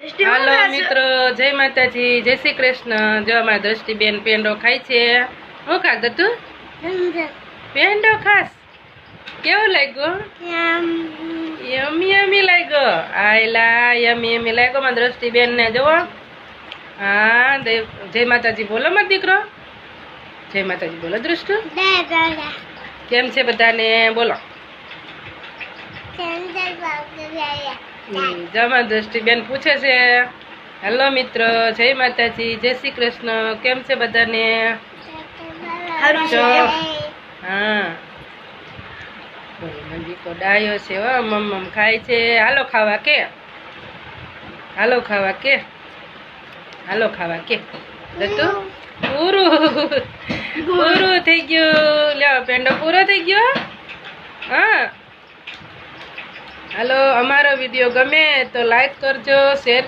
હાલો મિત્રો, જય માતાજી, જય શ્રી કૃષ્ણ। જો અમારા દ્રષ્ટિબેન પેંડો ખાય છે। શું ખાધું તું? પેંડો ખાસ? કેવો લાગ્યો? યમી યમી લાગ્યો। આયલા યમી યમી લાગ્યો મારા દ્રષ્ટિબેન ને। જુઓ, હા, જય માતાજી બોલો મારો દીકરો। જય માતાજી બોલો દ્રષ્ટુ। કેમ છે બધાને બોલો। જમા દ્રષ્ટિબેન પૂછે છે। હેલો મિત્રો, જય માતાજી, જય શ્રી કૃષ્ણ। કેમ છે બધાને? હા, મંદીકો ડાયો છે હો, મમ ખાય છે। હાલો ખાવા કે, હાલો ખાવા કે, હાલો ખાવા કે। પૂરું થઈ ગયું। લ્યો પેંડો પૂરો થઈ ગયો। હા, હાલો, અમારો વિડીયો ગમે તો લાઈક કરજો, શેર